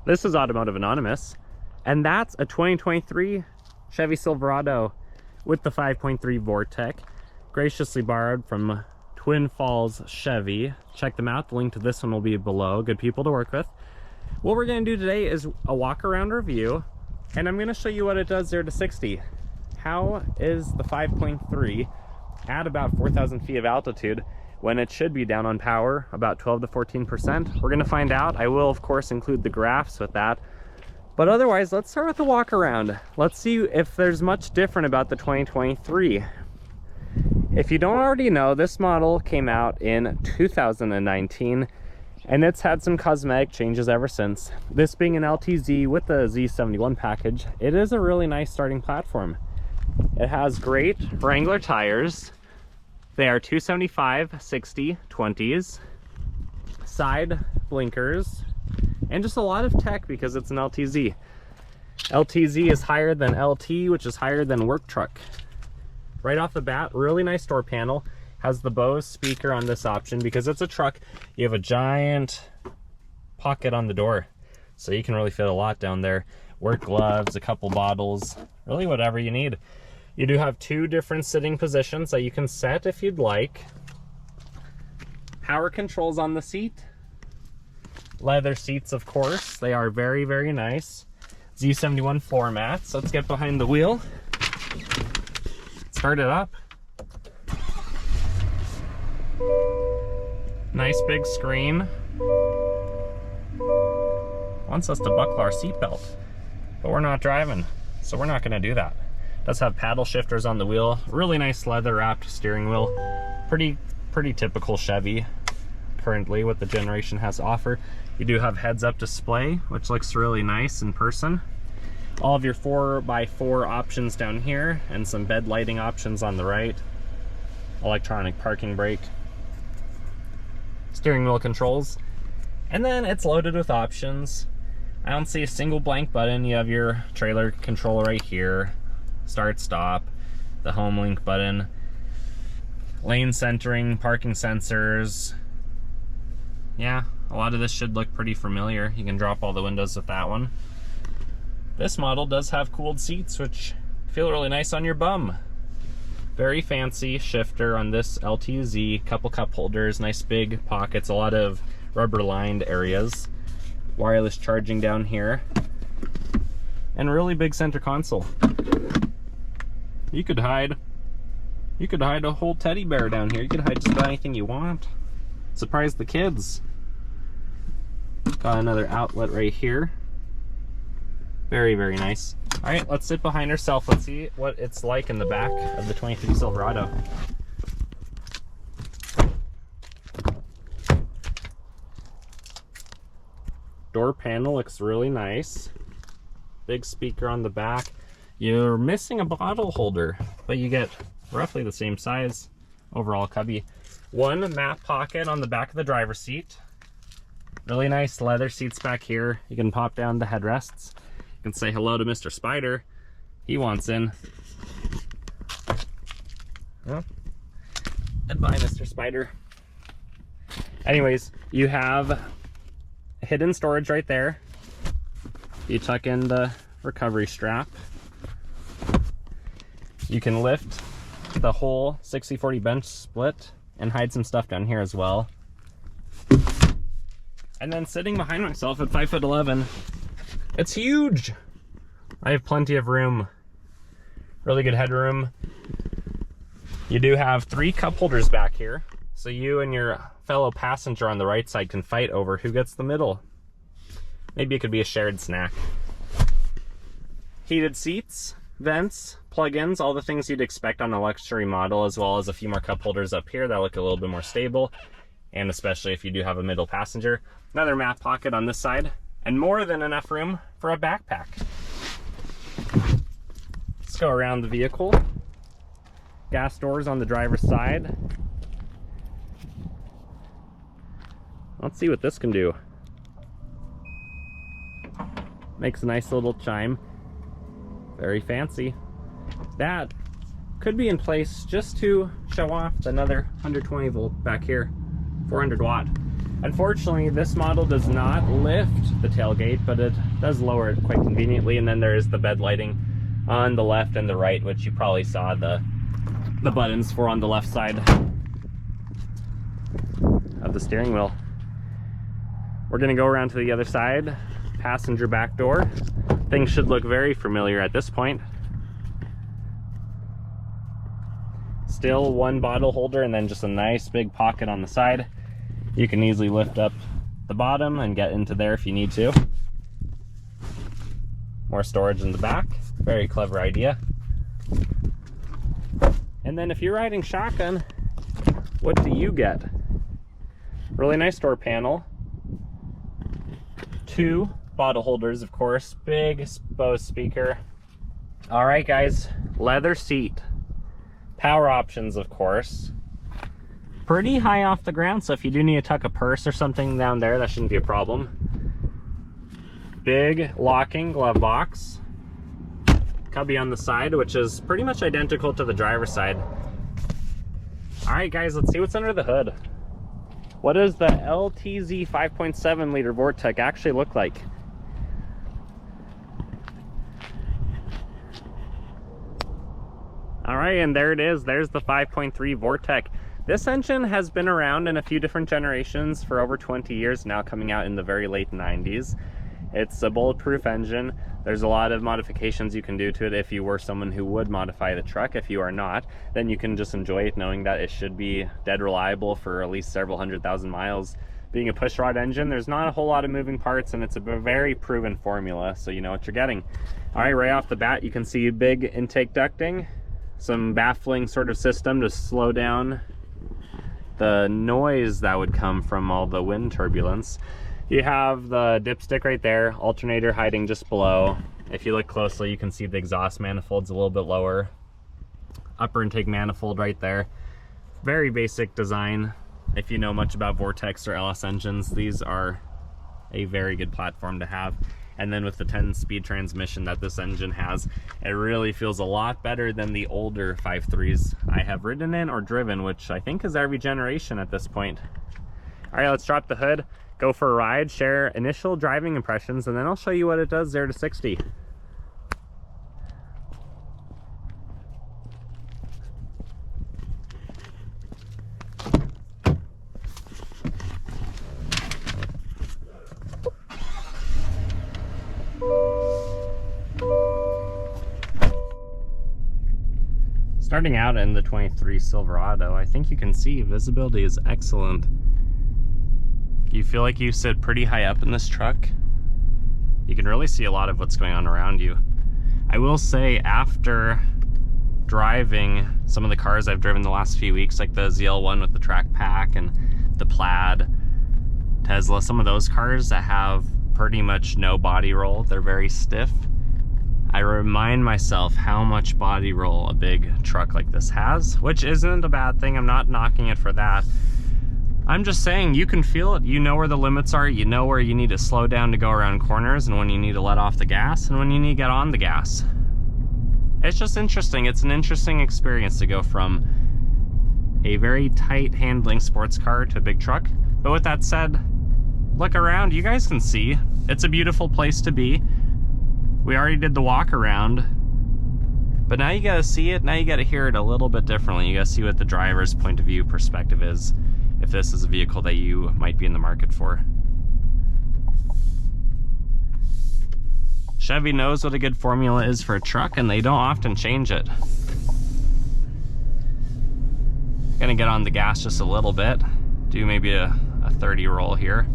This is Automotive Anonymous, and that's a 2023 Chevy Silverado with the 5.3 Vortec, graciously borrowed from Twin Falls Chevy. Check them out. The link to this one will be below. Good people to work with. What we're going to do today is a walk around review, and I'm going to show you what it does 0 to 60. How is the 5.3 at about 4,000 feet of altitude when it should be down on power about 12 to 14%? We're going to find out. I will, of course, include the graphs with that. But otherwise, let's start with the walk around. Let's see if there's much different about the 2023. If you don't already know, this model came out in 2019, and it's had some cosmetic changes ever since. This being an LTZ with the Z71 package, it is a really nice starting platform. It has great Wrangler tires. They are 275/60/20s, side blinkers, and just a lot of tech because it's an LTZ. LTZ is higher than LT, which is higher than work truck. Right off the bat, really nice door panel. Has the Bose speaker on this option. Because it's a truck, you have a giant pocket on the door, so you can really fit a lot down there. Work gloves, a couple bottles, really whatever you need. You do have two different sitting positions that you can set if you'd like. Power controls on the seat. Leather seats, of course. They are very, very nice. Z71 floor mats. Let's get behind the wheel. Start it up. Nice big screen. Wants us to buckle our seatbelt, but we're not driving, so we're not going to do that. Does have paddle shifters on the wheel. Really nice leather wrapped steering wheel. Pretty typical Chevy currently what the generation has to offer. You do have heads up display, which looks really nice in person. All of your 4x4 options down here, and some bed lighting options on the right. Electronic parking brake. Steering wheel controls. And then it's loaded with options. I don't see a single blank button. You have your trailer control right here. Start, stop, the home link button, lane centering, parking sensors. Yeah, a lot of this should look pretty familiar. You can drop all the windows with that one. This model does have cooled seats, which feel really nice on your bum. Very fancy shifter on this LTZ. Couple cup holders, nice big pockets, a lot of rubber lined areas. Wireless charging down here, and a really big center console. You could hide a whole teddy bear down here. You could hide just about anything you want. Surprise the kids. Got another outlet right here. Very, very nice. All right, let's sit behind herself. Let's see what it's like in the back of the 23 Silverado. Door panel looks really nice. Big speaker on the back. You're missing a bottle holder, but you get roughly the same size overall cubby. One map pocket on the back of the driver's seat. Really nice leather seats back here. You can pop down the headrests. You can say hello to Mr. Spider. He wants in. Well, goodbye, Mr. Spider. Anyways, you have hidden storage right there. You tuck in the recovery strap. You can lift the whole 60/40 bench split and hide some stuff down here as well. And then sitting behind myself at 5'11", it's huge. I have plenty of room. Really good headroom. You do have 3 cup holders back here, so you and your fellow passenger on the right side can fight over who gets the middle. Maybe it could be a shared snack. Heated seats, vents, plug-ins, all the things you'd expect on a luxury model, as well as a few more cup holders up here that look a little bit more stable, and especially if you do have a middle passenger. Another map pocket on this side, and more than enough room for a backpack. Let's go around the vehicle. Gas doors on the driver's side. Let's see what this can do. Makes a nice little chime. Very fancy. That could be in place just to show off another 120 volt back here, 400 watt. Unfortunately, this model does not lift the tailgate, but it does lower it quite conveniently. And then there's the bed lighting on the left and the right, which you probably saw the buttons for on the left side of the steering wheel. We're gonna go around to the other side, passenger back door. Things should look very familiar at this point. Still one bottle holder and then just a nice big pocket on the side. You can easily lift up the bottom and get into there if you need to. More storage in the back, very clever idea. And then if you're riding shotgun, what do you get? Really nice door panel. 2 bottle holders, of course, big Bose speaker. All right, guys, leather seat. Power options, of course. Pretty high off the ground, so if you do need to tuck a purse or something down there, that shouldn't be a problem. Big locking glove box. Cubby on the side, which is pretty much identical to the driver's side. All right, guys, let's see what's under the hood. What does the LTZ 5.7 liter Vortec actually look like? All right, and there it is. There's the 5.3 Vortec. This engine has been around in a few different generations for over 20 years now, coming out in the very late 90s. It's a bulletproof engine. There's a lot of modifications you can do to it if you were someone who would modify the truck. If you are not, then you can just enjoy it knowing that it should be dead reliable for at least several 100,000 miles. Being a pushrod engine, there's not a whole lot of moving parts, and it's a very proven formula, so you know what you're getting. All right, right off the bat, you can see big intake ducting, some baffling sort of system to slow down the noise that would come from all the wind turbulence. You have the dipstick right there, alternator hiding just below. If you look closely, you can see the exhaust manifold's a little bit lower. Upper intake manifold right there. Very basic design. If you know much about Vortex or LS engines, these are a very good platform to have. And then with the 10-speed transmission that this engine has, it really feels a lot better than the older 5.3s I have ridden in or driven, which I think is every generation at this point. All right, let's drop the hood, go for a ride, share initial driving impressions, and then I'll show you what it does 0 to 60. Starting out in the 23 Silverado, I think you can see visibility is excellent. You feel like you sit pretty high up in this truck. You can really see a lot of what's going on around you. I will say, after driving some of the cars I've driven the last few weeks, like the ZL1 with the track pack and the Plaid, Tesla, some of those cars that have pretty much no body roll, they're very stiff. I remind myself how much body roll a big truck like this has, which isn't a bad thing. I'm not knocking it for that. I'm just saying you can feel it. You know where the limits are. You know where you need to slow down to go around corners and when you need to let off the gas and when you need to get on the gas. It's just interesting. It's an interesting experience to go from a very tight handling sports car to a big truck. But with that said, look around. You guys can see it's a beautiful place to be. We already did the walk around, but now you gotta see it, now you gotta hear it a little bit differently. You gotta see what the driver's point of view perspective is, if this is a vehicle that you might be in the market for. Chevy knows what a good formula is for a truck, and they don't often change it. Gonna get on the gas just a little bit, do maybe a 30 roll here.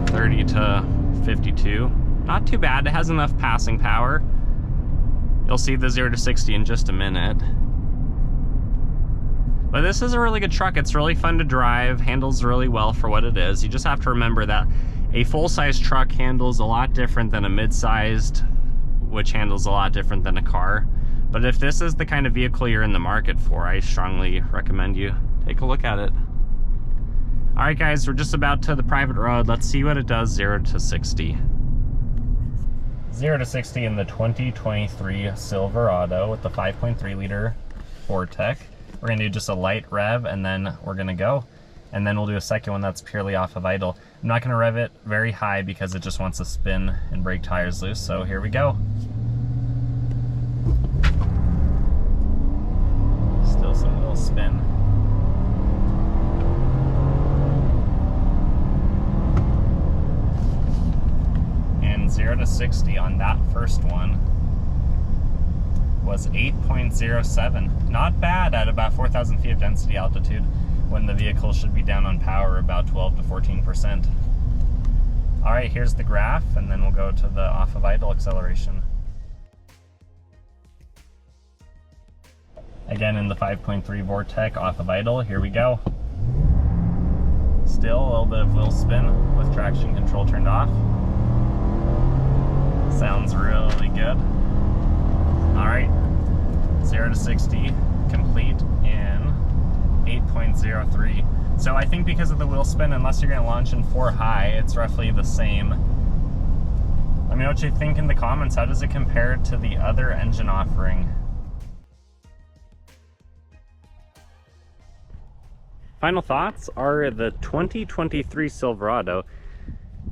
30 to 52. Not too bad. It has enough passing power. You'll see the 0 to 60 in just a minute. But this is a really good truck. It's really fun to drive, handles really well for what it is. You just have to remember that a full-size truck handles a lot different than a mid-sized, which handles a lot different than a car. But if this is the kind of vehicle you're in the market for, I strongly recommend you take a look at it. All right, guys, we're just about to the private road. Let's see what it does 0 to 60. 0 to 60 in the 2023 Silverado with the 5.3 liter Vortec. We're gonna do just a light rev and then we're gonna go. And then we'll do a second one that's purely off of idle. I'm not gonna rev it very high because it just wants to spin and brake tires loose, so here we go. Still some little spin. And 0 to 60 on that first one was 8.07. Not bad at about 4,000 feet of density altitude when the vehicle should be down on power about 12 to 14%. All right, here's the graph, and then we'll go to the off of idle acceleration. Again in the 5.3 Vortec off of idle, here we go. Still a little bit of wheel spin with traction control turned off. Sounds really good. All right, 0 to 60 complete in 8.03. So I think because of the wheel spin, unless you're gonna launch in 4 high, it's roughly the same. Let me know what you think in the comments. How does it compare to the other engine offering? Final thoughts are the 2023 Silverado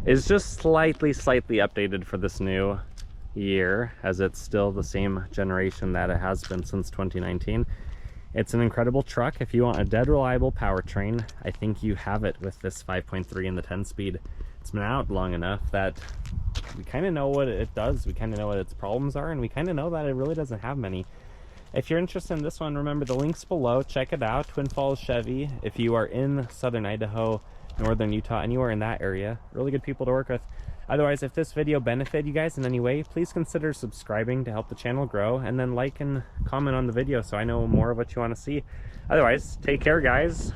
is just slightly updated for this new year, as it's still the same generation that it has been since 2019. It's an incredible truck. If you want a dead reliable powertrain, I think you have it with this 5.3 and the 10-speed. It's been out long enough that we kind of know what it does, we kind of know what its problems are, and we kind of know that it really doesn't have many. If you're interested in this one, remember the links below, check it out. Twin Falls Chevy. If you are in southern Idaho, northern Utah, anywhere in that area, really good people to work with. Otherwise, if this video benefited you guys in any way, please consider subscribing to help the channel grow, and then like and comment on the video so I know more of what you want to see. Otherwise, take care, guys.